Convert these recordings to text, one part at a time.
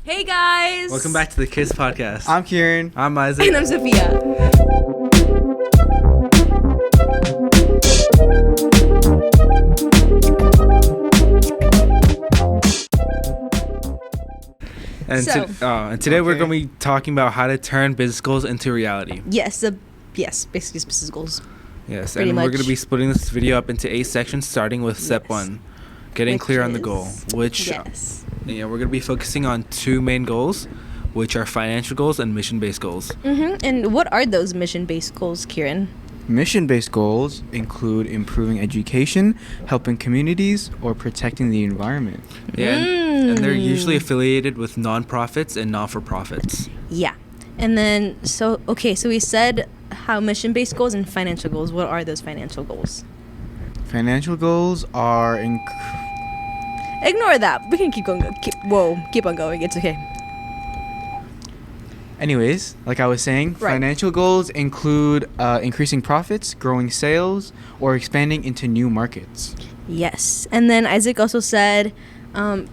Hey guys! Welcome back to the Kids Podcast. I'm Kieran. I'm Isaac. And I'm Sophia. And today we're going to be talking about how to turn business goals into reality. Yes, basically it's business goals. Yes, Pretty and we're much. going to be splitting this video up into 8 sections, starting with step 1, getting Which clear on the is- goal. Which Yes. we're going to be focusing on 2 main goals, which are financial goals and mission-based goals. And what are those mission-based goals, Kieran? Mission-based goals include improving education, helping communities, or protecting the environment. Yeah, and they're usually affiliated with nonprofits and not-for-profits. Yeah. And then, so we said how mission-based goals and financial goals. What are those financial goals? Financial goals are Ignore that. We can keep going. Keep on going. It's okay. Anyways, like I was saying, Right. financial goals include increasing profits, growing sales, or expanding into new markets. Yes. And then Isaac also said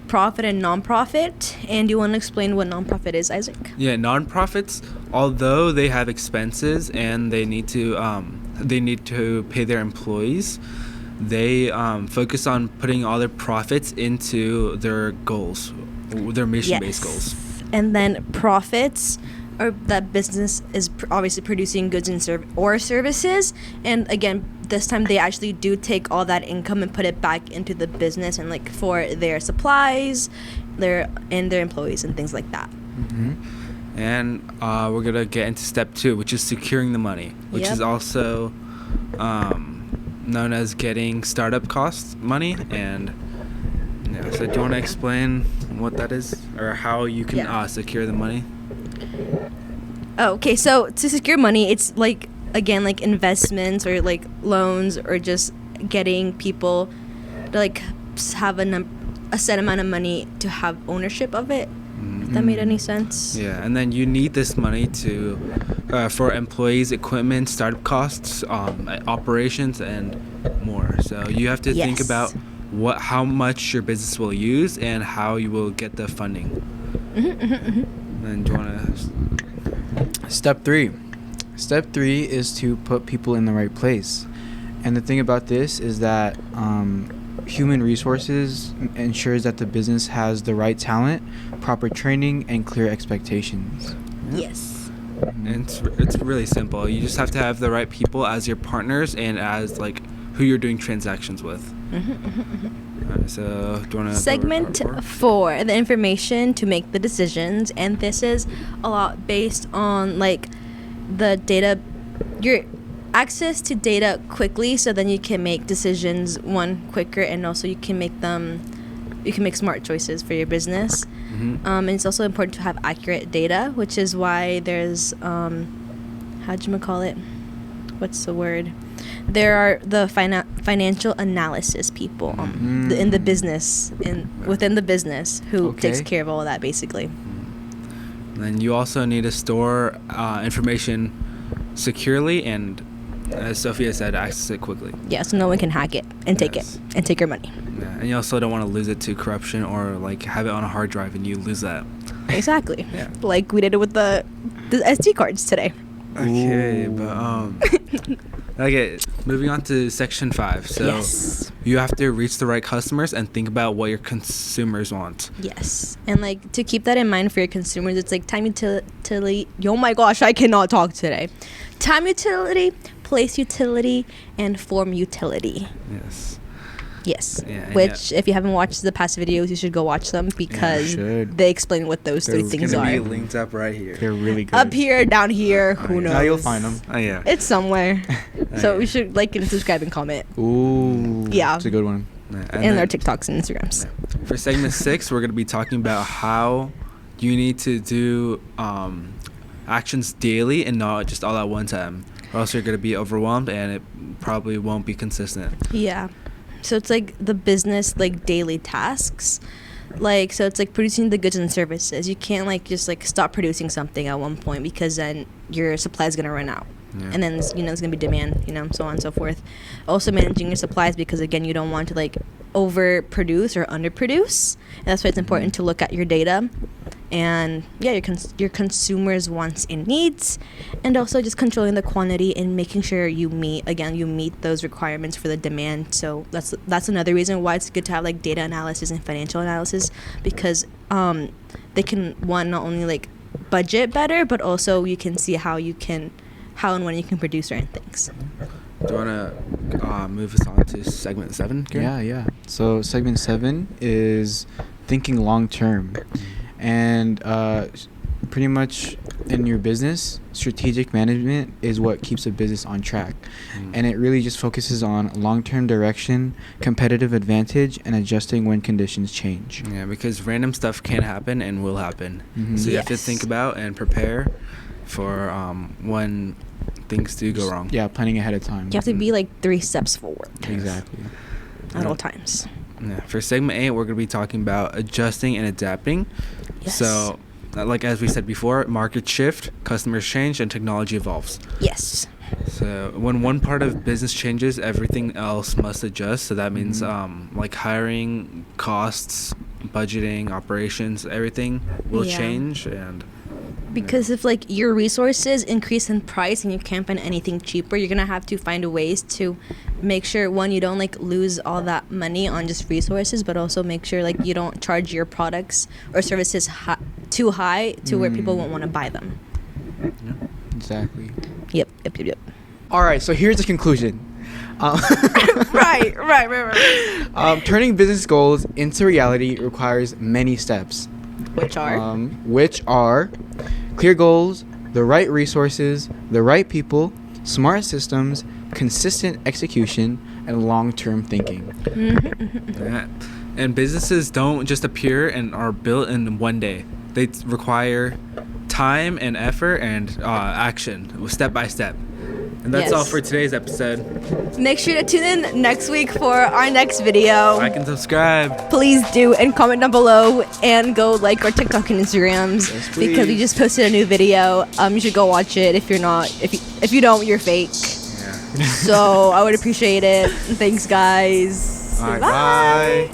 profit and non-profit. And you want to explain what non-profit is, Isaac? Yeah, nonprofits, although they have expenses and they need to pay their employees, they focus on putting all their profits into their goals, their mission-based goals. And then profits are that business is obviously producing goods and services. And again, this time they actually do take all that income and put it back into the business and like for their supplies, their employees and things like that. And we're gonna get into step 2, which is securing the money, which Yep. is also known as getting startup cost money. And yeah, so do you want to explain what that is or how you can secure the money? Oh, okay. So to secure money, it's like again like investments or like loans or just getting people to like have a set amount of money to have ownership of it. If that made any sense? Yeah, and then you need this money to for employees, equipment, startup costs, operations, and more. So you have to think Yes. about how much your business will use and how you will get the funding. And do you want to? Step 3. Step 3 is to put people in the right place. And the thing about this is that human resources ensures that the business has the right talent, proper training, and clear expectations. Yes. And it's really simple. You just have to have the right people as your partners and as like who you're doing transactions with. Alright, so do you want to? Segment 4, the information to make the decisions, and this is a lot based on like the data, your access to data quickly, so then you can make decisions quicker, and also you can make smart choices for your business. And it's also important to have accurate data, which is why there's what's the word? There are the financial analysis people in the business within the business who takes care of all of that basically. And then you also need to store information securely and, as Sophia said, access it quickly. Yeah, so no one can hack it and take it and take your money. Yeah, and you also don't want to lose it to corruption or like have it on a hard drive and you lose that. Exactly. Yeah. Like we did it with the SD cards today. Okay, but okay, moving on to section 5. So Yes. you have to reach the right customers and think about what your consumers want. Yes. And like to keep that in mind for your consumers, it's like time utility. Oh my gosh, I cannot talk today. Time utility, place utility, and form utility. Yes. Yeah, Which, if you haven't watched the past videos, you should go watch them because should. they explain what those three things Gonna be are. linked up right here. They're really good. Up here, down here, who knows? Now you'll find them. Oh yeah. It's somewhere. So yeah. we should like and subscribe and comment. Ooh. Yeah. It's a good one. Yeah, And then our TikToks and Instagrams. for segment 6, we're gonna be talking about how you need to do actions daily and not just all at one time, or else you're gonna be overwhelmed and it probably won't be consistent. Yeah. So it's like the business like daily tasks. Like so it's like producing the goods and services. You can't like just like stop producing something at one point because then your supply is gonna run out. Yeah. And then there's gonna be demand, so on and so forth. Also managing your supplies because again you don't want to like overproduce or underproduce. And that's why it's important to look at your data and yeah, your consumers' wants and needs, and also just controlling the quantity and making sure you meet those requirements for the demand. So that's another reason why it's good to have like data analysis and financial analysis, because they can not only like budget better, but also you can see how and when you can produce certain things. Do you want to move us on to segment 7? Karen? Yeah. So segment 7 is thinking long term, and pretty much in your business, strategic management is what keeps a business on track, and it really just focuses on long-term direction, competitive advantage, and adjusting when conditions change. Yeah, because random stuff can happen and will happen. So you have to Yes. think about and prepare for when things do go wrong. Yeah, planning ahead of time. You have to be like 3 steps forward Exactly. at all times. Yeah. For segment 8, we're going to be talking about adjusting and adapting. Yes. So, like as we said before, markets shift, customers change, and technology evolves. Yes. So when one part of business changes, everything else must adjust. So that means like hiring, costs, budgeting, operations, everything will Yeah. change. And Because if like your resources increase in price and you can't find anything cheaper, you're gonna have to find ways to make sure, one, you don't like lose all that money on just resources, but also make sure like you don't charge your products or services too high to where people won't want to buy them. Exactly. Yep. All right, so here's the conclusion. Right. Turning business goals into reality requires many steps. Which are? Clear goals, the right resources, the right people, smart systems, consistent execution, and long-term thinking. yeah. And businesses don't just appear and are built in one day. They require time and effort and action, step by step. And that's Yes. all for today's episode. Make sure to tune in next week for our next video. Like and subscribe. Please do, and comment down below, and go like our TikTok and Instagrams, Yes, because we please. just posted a new video. You should go watch it. If you don't, you're fake. Yeah. So I would appreciate it. Thank Thanks, guys. All right, bye.